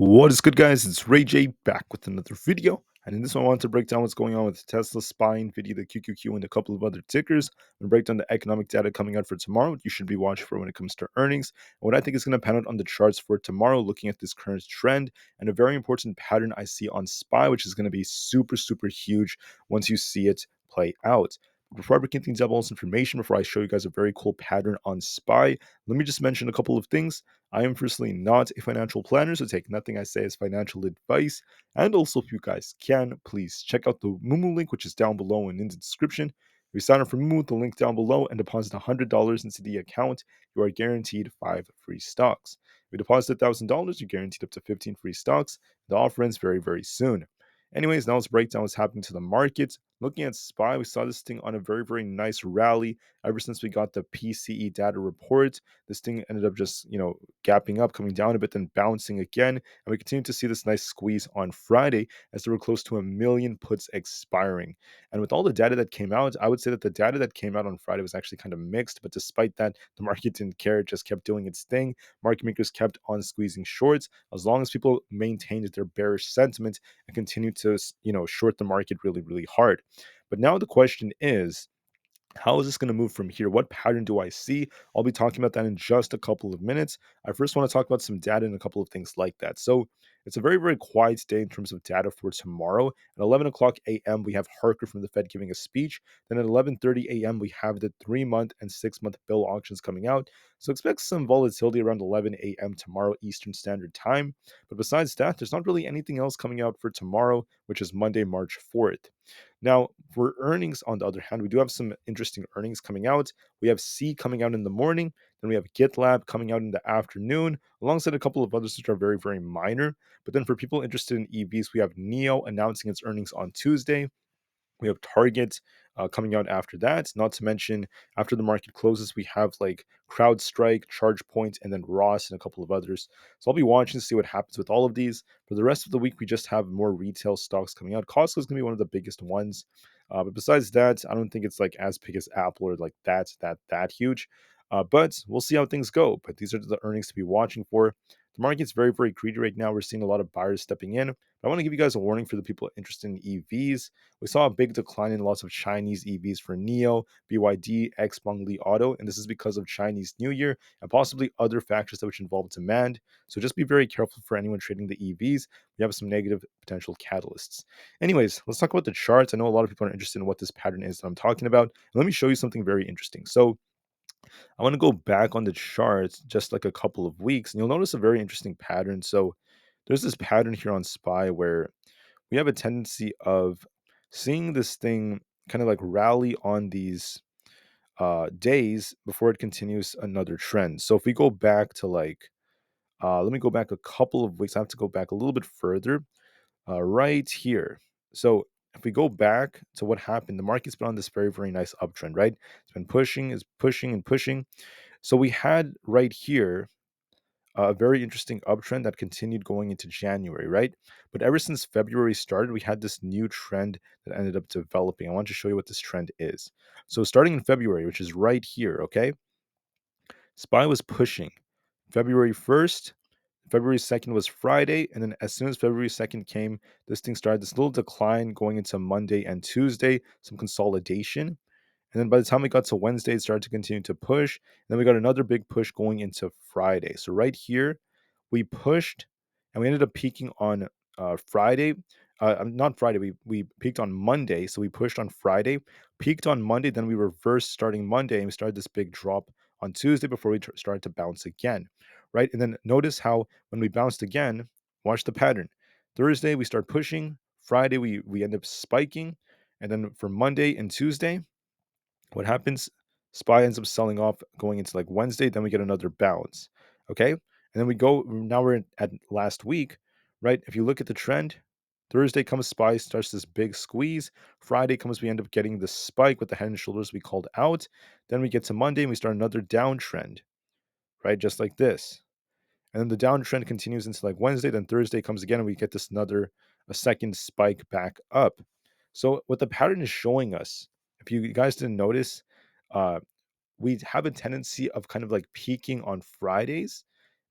What is good, guys? It's Rey-Jay back with another video. And in this one, I want to break down what's going on with Tesla, SPY, Nvidia, the QQQ, and a couple of other tickers, and break down the economic data coming out for tomorrow, what you should be watching for when it comes to earnings, and what I think is going to pan out on the charts for tomorrow, looking at this current trend, and a very important pattern I see on SPY, which is going to be super, super huge once you see it play out. Before I break things up, all this information, before I show you guys a very cool pattern on SPY, let me just mention a couple of things. I am personally not a financial planner, so take nothing I say as financial advice. And also, if you guys can, please check out the Moomoo link, which is down below and in the description. If you sign up for Moomoo, the link down below, and deposit $100 into the account, you are guaranteed 5 free stocks. If you deposit $1,000, you're guaranteed up to 15 free stocks. The offer ends very, very soon. Anyways, now let's break down what's happening to the market. Looking at SPY, we saw this thing on a very, very nice rally ever since we got the PCE data report. This thing ended up just, gapping up, coming down a bit, then bouncing again. And we continue to see this nice squeeze on Friday as there were close to 1 million puts expiring. And with all the data that came out, I would say that the data that came out on Friday was actually kind of mixed. But despite that, the market didn't care. It just kept doing its thing. Market makers kept on squeezing shorts as long as people maintained their bearish sentiment and continued to, short the market really, really hard. But now the question is, how is this going to move from here? What pattern do I see? I'll be talking about that in just a couple of minutes. I first want to talk about some data and a couple of things like that. So it's a very, very quiet day in terms of data for tomorrow. At 11 o'clock a.m., we have Harker from the Fed giving a speech. Then at 11:30 a.m., we have the 3-month and 6-month bill auctions coming out. So expect some volatility around 11 a.m. tomorrow Eastern Standard Time. But besides that, there's not really anything else coming out for tomorrow, which is Monday, March 4th. Now, for earnings, on the other hand, we do have some interesting earnings coming out. We have C coming out in the morning, then we have GitLab coming out in the afternoon, alongside a couple of others which are very, very minor. But then for people interested in EVs, we have NIO announcing its earnings on Tuesday. We have Target coming out after that. Not to mention, after the market closes, we have like CrowdStrike, ChargePoint, and then Ross and a couple of others. So I'll be watching to see what happens with all of these. For the rest of the week, we just have more retail stocks coming out. Costco is going to be one of the biggest ones. But besides that, I don't think it's like as big as Apple or like that huge. But we'll see how things go. But these are the earnings to be watching for. The market's very, very greedy right now. We're seeing a lot of buyers stepping in. But I want to give you guys a warning for the people interested in EVs. We saw a big decline in lots of Chinese EVs for NIO, BYD, XPeng, Li Auto, and this is because of Chinese New Year and possibly other factors that which involve demand. So just be very careful for anyone trading the EVs. We have some negative potential catalysts. Anyways, let's talk about the charts. I know a lot of people are interested in what this pattern is that I'm talking about. Let me show you something very interesting. So I want to go back on the charts just like a couple of weeks, and you'll notice a very interesting pattern. So there's this pattern here on SPY where we have a tendency of seeing this thing kind of like rally on these days before it continues another trend. So if we go back to let me go back a couple of weeks. I have to go back a little bit further, right here. So if we go back to what happened, the market's been on this very, very nice uptrend, right? It's been pushing, is pushing and pushing. So we had right here a very interesting uptrend that continued going into January, right? But ever since February started, we had this new trend that ended up developing. I want to show you what this trend is. So starting in February, which is right here, okay? SPY was pushing. February 1st, February 2nd was Friday, and then as soon as February 2nd came, this thing started this little decline going into Monday and Tuesday, some consolidation. And then by the time we got to Wednesday, it started to continue to push. And then we got another big push going into Friday. So right here, we pushed and we ended up peaking on Friday. Not Friday, we peaked on Monday. So we pushed on Friday, peaked on Monday. Then we reversed starting Monday and we started this big drop on Tuesday before we started to bounce again. Right. And then notice how when we bounced again, watch the pattern. Thursday, we start pushing. Friday, we end up spiking. And then for Monday and Tuesday, what happens? SPY ends up selling off going into like Wednesday, then we get another bounce. Okay. And then we go, now we're at last week, right? If you look at the trend, Thursday comes SPY, starts this big squeeze. Friday comes, we end up getting the spike with the head and shoulders we called out. Then we get to Monday and we start another downtrend, right? Just like this. And then the downtrend continues into like Wednesday, then Thursday comes again and we get this a second spike back up. So what the pattern is showing us, if you guys didn't notice, uh, we have a tendency of kind of like peaking on Fridays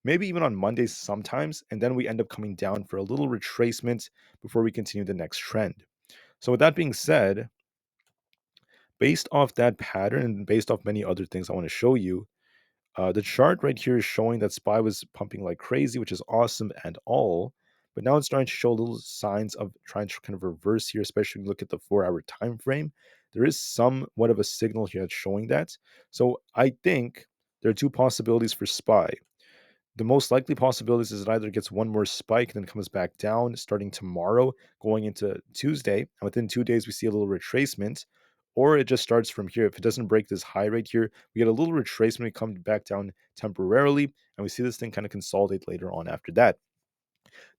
maybe even on Mondays sometimes, and then we end up coming down for a little retracement before we continue the next trend. So, with that being said, based off that pattern and based off many other things I want to show you, the chart right here is showing that SPY was pumping like crazy, which is awesome and all. But now it's starting to show little signs of trying to kind of reverse here, especially when you look at the 4 hour time frame. There is somewhat of a signal here that's showing that. So I think there are two possibilities for SPY. The most likely possibilities is it either gets one more spike and then comes back down starting tomorrow, going into Tuesday, and within 2 days we see a little retracement, or it just starts from here. If it doesn't break this high right here, we get a little retracement, we come back down temporarily, and we see this thing kind of consolidate later on after that.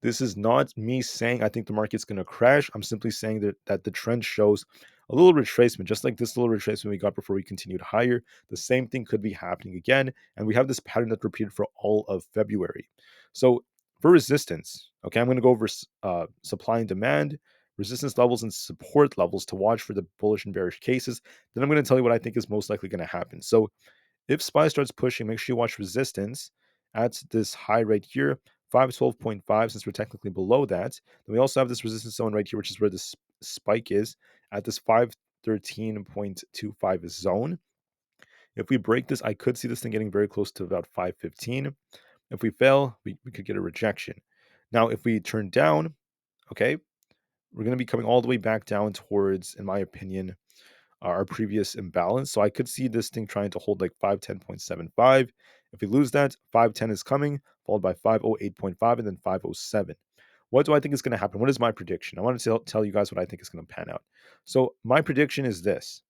This is not me saying I think the market's going to crash. I'm simply saying that the trend shows a little retracement, just like this little retracement we got before we continued higher. The same thing could be happening again. And we have this pattern that repeated for all of February. So for resistance, okay, I'm going to go over supply and demand, resistance levels, and support levels to watch for the bullish and bearish cases. Then I'm going to tell you what I think is most likely going to happen. So if SPY starts pushing, make sure you watch resistance at this high right here, 512.5, since we're technically below that. Then we also have this resistance zone right here, which is where the spike is at this 513.25 zone. If we break this, I could see this thing getting very close to about 515. If we fail, we could get a rejection. Now, if we turn down, okay, we're going to be coming all the way back down towards, in my opinion, our previous imbalance. So I could see this thing trying to hold like 510.75. If we lose that, 510 is coming, followed by 508.5 and then 507. What do I think is going to happen? What is my prediction? I want to tell you guys what I think is going to pan out. So my prediction is this: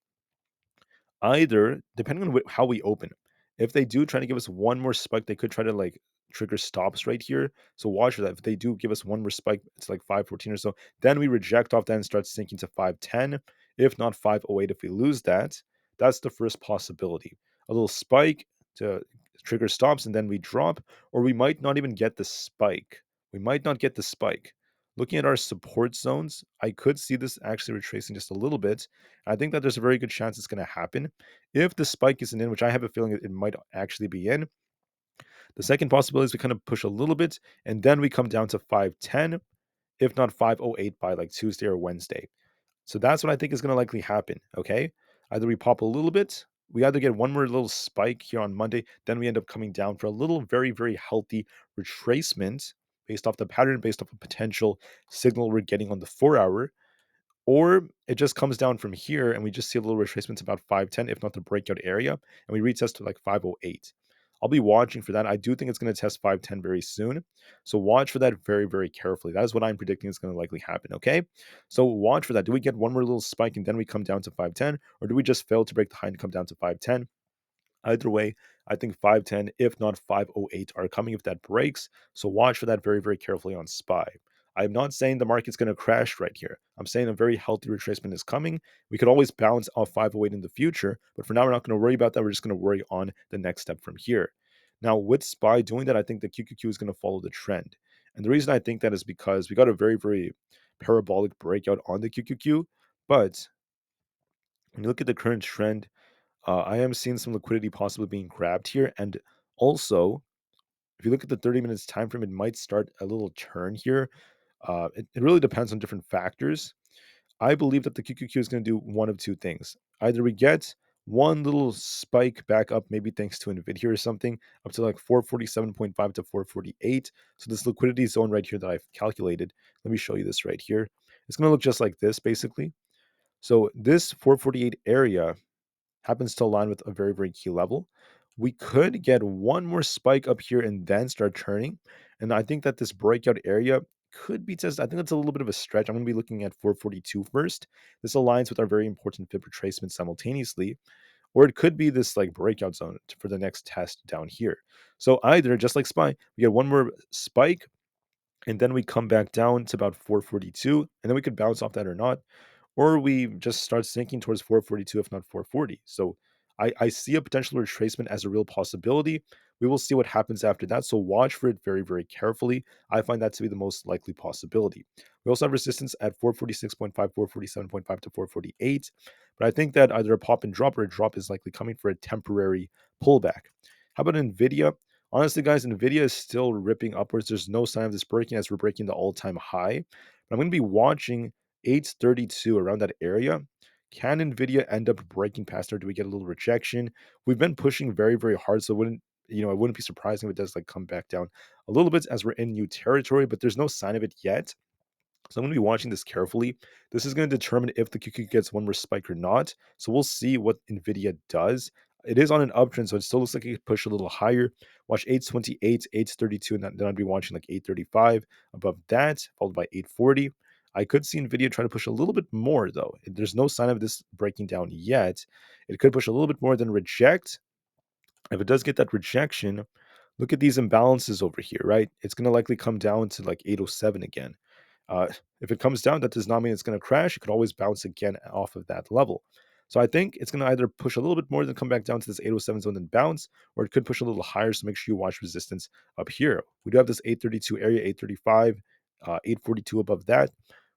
either, depending on how we open, if they do try to give us one more spike, they could try to like trigger stops right here. So watch for that. If they do give us one more spike, it's like 514 or so, then we reject off that and start sinking to 510. If not 508, if we lose that, that's the first possibility. A little spike to trigger stops and then we drop, or we might not even get the spike. We might not get the spike. Looking at our support zones, I could see this actually retracing just a little bit. I think that there's a very good chance it's going to happen. If the spike isn't in, which I have a feeling it might actually be in, the second possibility is we kind of push a little bit and then we come down to 510, if not 508 by like Tuesday or Wednesday. So that's what I think is going to likely happen. Okay. Either we pop a little bit, we either get one more little spike here on Monday, then we end up coming down for a little very, very healthy retracement based off the pattern, based off a potential signal we're getting on the 4 hour. Or it just comes down from here and we just see a little retracement about 510, if not the breakout area, and we retest to like 508. I'll be watching for that. I do think it's going to test 510 very soon. So watch for that very, very carefully. That is what I'm predicting is going to likely happen. Okay. So watch for that. Do we get one more little spike and then we come down to 510? Or do we just fail to break the high and come down to 510? Either way, I think 510, if not 508, are coming if that breaks. So watch for that very, very carefully on SPY. I'm not saying the market's going to crash right here. I'm saying a very healthy retracement is coming. We could always bounce off 508 in the future, but for now, we're not going to worry about that. We're just going to worry on the next step from here. Now, with SPY doing that, I think the QQQ is going to follow the trend. And the reason I think that is because we got a very, very parabolic breakout on the QQQ. But when you look at the current trend, I am seeing some liquidity possibly being grabbed here. And also, if you look at the 30 minutes time frame, it might start a little turn here. It really depends on different factors. I believe that the QQQ is going to do one of two things. Either we get one little spike back up, maybe thanks to Nvidia or something, up to like 447.5 to 448. So this liquidity zone right here that I've calculated, let me show you this right here. It's going to look just like this, basically. So this 448 area happens to align with a very, very key level. We could get one more spike up here and then start turning. And I think that this breakout area could be tested. I think that's a little bit of a stretch. I'm going to be looking at 442 first. This aligns with our very important fib retracement simultaneously. Or it could be this like breakout zone for the next test down here. So either, just like SPY, we get one more spike and then we come back down to about 442, and then we could bounce off that or not, or we just start sinking towards 442, if not 440. So I see a potential retracement as a real possibility. We will see what happens after that. So watch for it very, very carefully. I find that to be the most likely possibility. We also have resistance at 446.5, 447.5 to 448. But I think that either a pop and drop or a drop is likely coming for a temporary pullback. How about Nvidia? Honestly, guys, Nvidia is still ripping upwards. There's no sign of this breaking as we're breaking the all-time high. But I'm going to be watching 832 around that area. Can Nvidia end up breaking past there? Do we get a little rejection? We've been pushing very, very hard, so it wouldn't be surprising if it does like come back down a little bit as we're in new territory, but there's no sign of it yet. So I'm going to be watching this carefully. This is going to determine if the QQ gets one more spike or not. So we'll see what Nvidia does. It is on an uptrend, so it still looks like it could push a little higher. Watch 828, 832, and then I'd be watching like 835 above that, followed by 840. I could see Nvidia try to push a little bit more, though. There's no sign of this breaking down yet. It could push a little bit more than reject. If it does get that rejection, look at these imbalances over here, right? It's going to likely come down to like 807 again. Uh, if it comes down, that does not mean it's going to crash. It could always bounce again off of that level. So I think it's going to either push a little bit more than come back down to this 807 zone and bounce, or it could push a little higher. So make sure you watch resistance up here. We do have this 832 area, 835, 842 above that.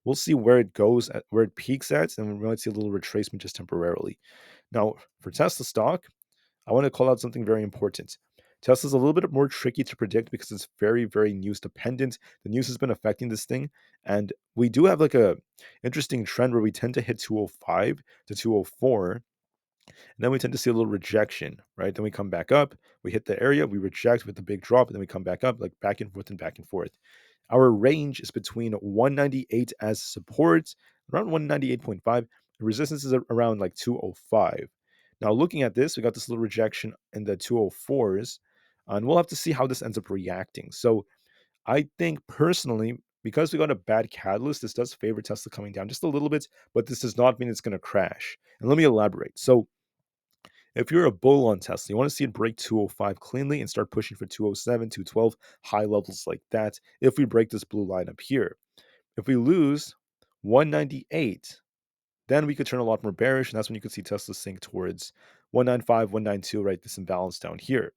We'll see where it goes, where it peaks at, and we might see a little retracement just temporarily. Now, for Tesla stock, I want to call out something very important. Tesla's a little bit more tricky to predict because it's very, very news dependent. The news has been affecting this thing, and we do have like a interesting trend where we tend to hit 205 to 204, and then we tend to see a little rejection, right? Then we come back up, we hit the area, we reject with the big drop, and then we come back up, like back and forth and back and forth. Our range is between 198 as support, around 198.5. The resistance is around like 205. Now, looking at this, we got this little rejection in the 204s, and we'll have to see how this ends up reacting. So, I think personally, because we got a bad catalyst, this does favor Tesla coming down just a little bit, but this does not mean it's going to crash. And let me elaborate. So, if you're a bull on Tesla, you want to see it break 205 cleanly and start pushing for 207, 212, high levels like that. If we break this blue line up here, if we lose 198, then we could turn a lot more bearish, and that's when you could see Tesla sink towards 195, 192, right? This imbalance down here.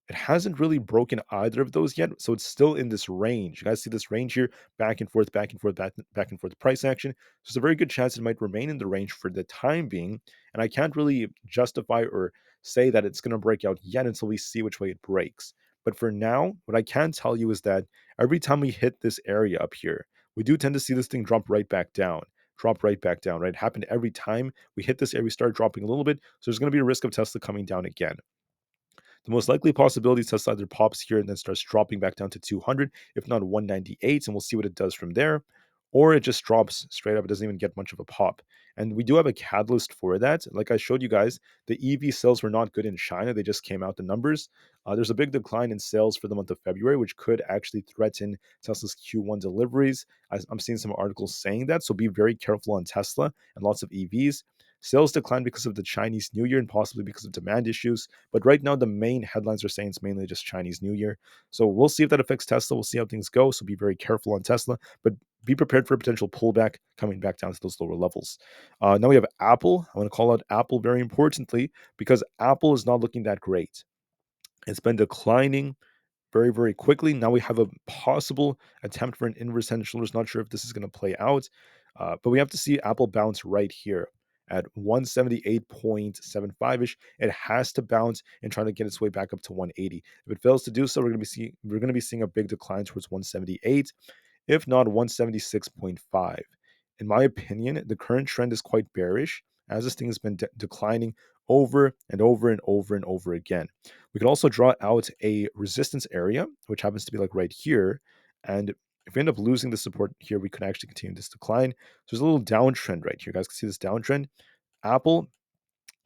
It hasn't really broken either of those yet, so it's still in this range. You guys see this range here, back and forth, back and forth, back and forth price action. So there's a very good chance it might remain in the range for the time being, and I can't really justify or say that it's going to break out yet until we see which way it breaks. But for now, what I can tell you is that every time we hit this area up here, we do tend to see this thing drop right back down. Drop right back down, right? It happened every time we hit this area, we start dropping a little bit. So there's going to be a risk of Tesla coming down again. The most likely possibility is Tesla either pops here and then starts dropping back down to 200, if not 198, and we'll see what it does from there. Or it just drops straight up. It doesn't even get much of a pop. And we do have a catalyst for that. Like I showed you guys, the EV sales were not good in China. They just came out the numbers. There's a big decline in sales for the month of February, which could actually threaten Tesla's Q1 deliveries. I'm seeing some articles saying that. So be very careful on Tesla and lots of EVs. Sales declined because of the Chinese New Year and possibly because of demand issues. But right now, the main headlines are saying it's mainly just Chinese New Year. So we'll see if that affects Tesla. We'll see how things go. So be very careful on Tesla, but be prepared for a potential pullback coming back down to those lower levels. Now we have Apple. I want to call out Apple very importantly because Apple is not looking that great. It's been declining very, very quickly. Now we have a possible attempt for an inverse head and shoulders. Not sure if this is going to play out, but we have to see Apple bounce right here at 178.75 ish. It has to bounce and try to get its way back up to 180. If it fails to do so, we're going to be seeing a big decline towards 178, if not 176.5. In my opinion, the current trend is quite bearish as this thing has been declining over and over and over and over again. We can also draw out a resistance area, which happens to be like right here. And if we end up losing the support here, we could actually continue this decline. So there's a little downtrend right here. You guys can see this downtrend.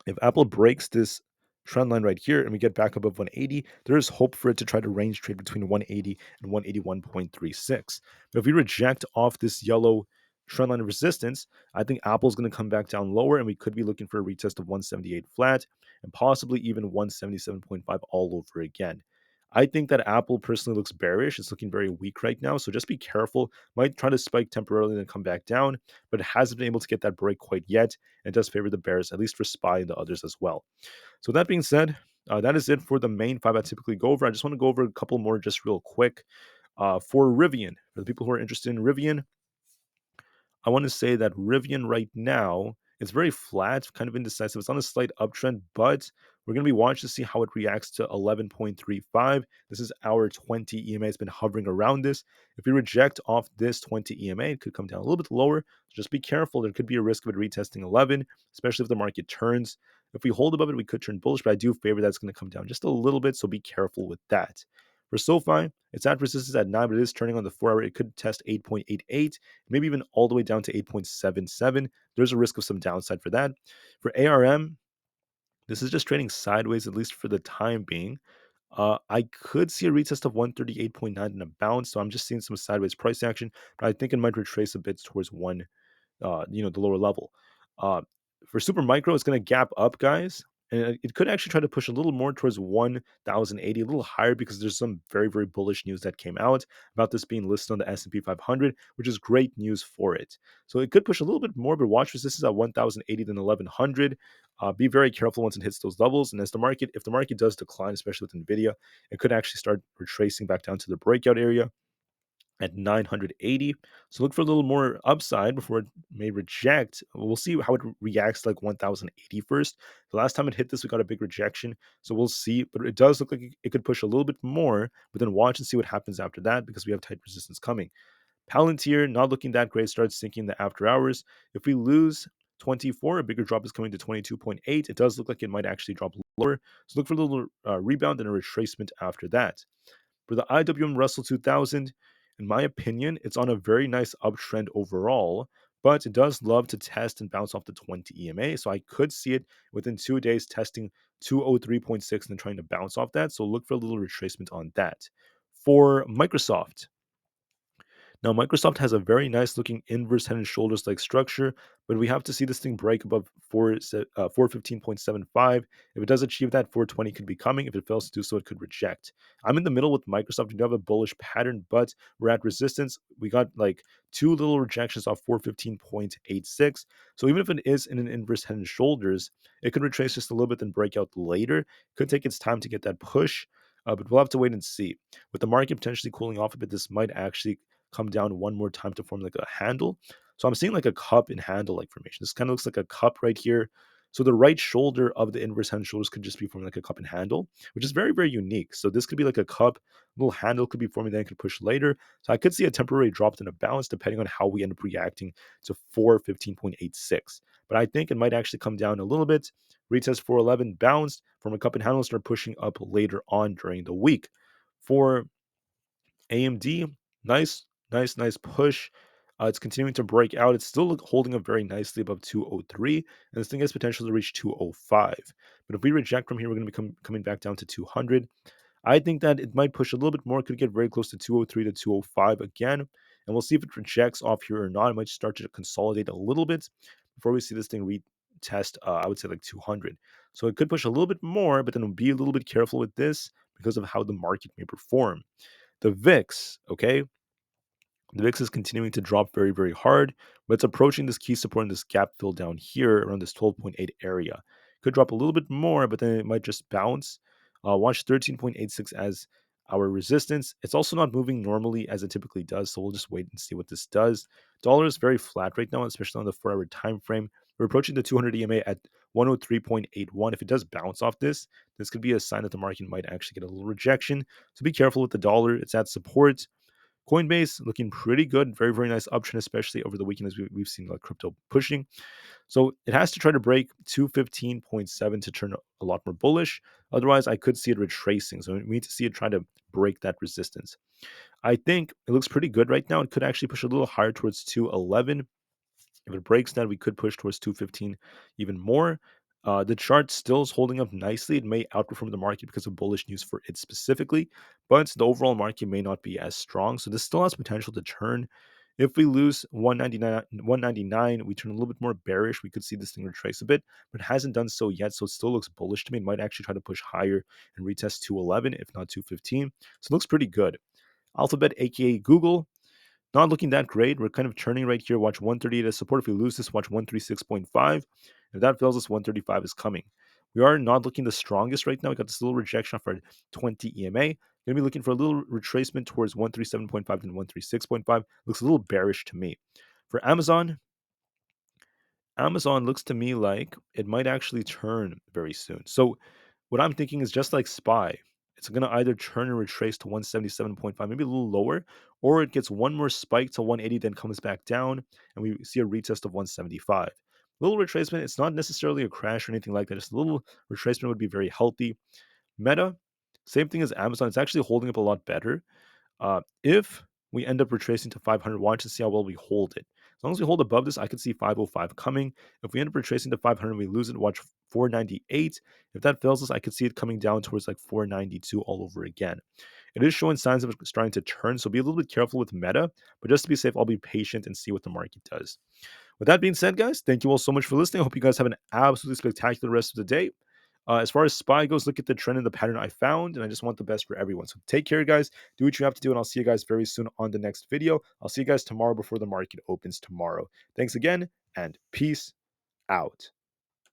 If Apple breaks this trend line right here and we get back above 180, there is hope for it to try to range trade between 180 and 181.36. But if we reject off this yellow trend line of resistance, I think Apple's going to come back down lower and we could be looking for a retest of 178 flat and possibly even 177.5 all over again. I think that Apple personally looks bearish. It's looking very weak right now. So just be careful. Might try to spike temporarily and then come back down, but it hasn't been able to get that break quite yet. It does favor the bears, at least for SPY and the others as well. So that being said, that is it for the main five I typically go over. I just want to go over a couple more just real quick. For Rivian, for the people who are interested in Rivian, I want to say that Rivian right now is very flat, kind of indecisive. It's on a slight uptrend, but We're going to be watching to see how it reacts to 11.35. This is our 20 EMA. It's been hovering around this. If we reject off this 20 EMA, it could come down a little bit lower. So just be careful. There could be a risk of it retesting 11, especially if the market turns. If we hold above it, we could turn bullish, but I do favor that's going to come down just a little bit, so be careful with that. For SoFi, it's at resistance at 9, but it is turning on the 4 hour. It could test 8.88, maybe even all the way down to 8.77. There's a risk of some downside for that. For ARM, this is just trading sideways, at least for the time being. I could see a retest of 138.9 in a bounce, so I'm just seeing some sideways price action, but I think it might retrace a bit towards the lower level. Uh, for Super Micro, it's going to gap up, guys. And it could actually try to push a little more towards 1,080, a little higher, because there's some very, very bullish news that came out about this being listed on the S&P 500, which is great news for it. So it could push a little bit more, but watch resistance at 1,080 then 1,100. Be very careful once it hits those levels. And if the market does decline, especially with Nvidia, it could actually start retracing back down to the breakout area at 980. So look for a little more upside before it may reject. We'll see how it reacts to like 1080 first. The last time it hit this, we got a big rejection. So we'll see. But it does look like it could push a little bit more, but then watch and see what happens after that, because we have tight resistance coming. Palantir, not looking that great, starts sinking in the after hours. If we lose 24, a bigger drop is coming to 22.8. It does look like it might actually drop lower. So look for a little rebound and a retracement after that. For the IWM Russell 2000, in my opinion, it's on a very nice uptrend overall, but it does love to test and bounce off the 20 EMA. So I could see it within 2 days testing 203.6 and then trying to bounce off that. So look for a little retracement on that. For Microsoft, now, Microsoft has a very nice looking inverse head and shoulders like structure, but we have to see this thing break above 415.75. If it does achieve that, 420 could be coming. If it fails to do so, it could reject. I'm in the middle with Microsoft. We do have a bullish pattern, but we're at resistance. We got like two little rejections off 415.86. So even if it is in an inverse head and shoulders, it could retrace just a little bit and break out later. Could take its time to get that push, but we'll have to wait and see. With the market potentially cooling off a bit, this might actually come down one more time to form like a handle. So I'm seeing like a cup and handle like formation. This kind of looks like a cup right here. So the right shoulder of the inverse head and shoulders could just be forming like a cup and handle, which is very, very unique. So this could be like a cup, little handle could be forming, then it could push later. So I could see a temporary drop in a balance depending on how we end up reacting to 415.86. But I think it might actually come down a little bit, retest 411, bounced from a cup and handle, start pushing up later on during the week. For AMD, nice push. It's continuing to break out. It's still holding up very nicely above 203, and this thing has potential to reach 205. But if we reject from here, we're going to be coming back down to 200. I think that it might push a little bit more. It could get very close to 203 to 205 again, and we'll see if it rejects off here or not. It might start to consolidate a little bit before we see this thing retest. I would say like 200. So it could push a little bit more, but then be a little bit careful with this because of how the market may perform. The VIX, okay? The VIX is continuing to drop very, very hard, but it's approaching this key support in this gap fill down here around this 12.8 area. Could drop a little bit more, but then it might just bounce. Watch 13.86 as our resistance. It's also not moving normally as it typically does, so we'll just wait and see what this does. Dollar is very flat right now, especially on the 4-hour time frame. We're approaching the 200 EMA at 103.81. If it does bounce off this could be a sign that the market might actually get a little rejection. So be careful with the dollar. It's at support. Coinbase looking pretty good, very, very nice uptrend, especially over the weekend as we've seen like crypto pushing. So it has to try to break 215.7 to turn a lot more bullish. Otherwise, I could see it retracing. So we need to see it try to break that resistance. I think it looks pretty good right now. It could actually push a little higher towards 211. If it breaks that, we could push towards 215 even more. The chart still is holding up nicely. It may outperform the market because of bullish news for it specifically, but the overall market may not be as strong. So this still has potential to turn. If we lose 199, we turn a little bit more bearish. We could see this thing retrace a bit, but it hasn't done so yet. So it still looks bullish to me. It might actually try to push higher and retest 211, if not 215. So it looks pretty good. Alphabet, aka Google, not looking that great. We're kind of turning right here. Watch 138 as support. If we lose this, watch 136.5. If that fails us, 135 is coming. We are not looking the strongest right now. We got this little rejection for 20 EMA. Going to be looking for a little retracement towards 137.5 and 136.5. Looks a little bearish to me. For Amazon looks to me like it might actually turn very soon. So what I'm thinking is just like SPY. It's going to either turn and retrace to 177.5, maybe a little lower, or it gets one more spike to 180, then comes back down, and we see a retest of 175. Little retracement, it's not necessarily a crash or anything like that. Just a little retracement would be very healthy. Meta, same thing as Amazon. It's actually holding up a lot better. If we end up retracing to 500, watch and see how well we hold it. As long as we hold above this, I could see 505 coming. If we end up retracing to 500, we lose it. Watch 498. If that fails us, I could see it coming down towards like 492 all over again. It is showing signs of starting to turn, so be a little bit careful with Meta. But just to be safe, I'll be patient and see what the market does. With that being said, guys, thank you all so much for listening. I hope you guys have an absolutely spectacular rest of the day. As far as SPY goes, look at the trend and the pattern I found, and I just want the best for everyone. So take care, guys. Do what you have to do, and I'll see you guys very soon on the next video. I'll see you guys tomorrow before the market opens tomorrow. Thanks again, and peace out.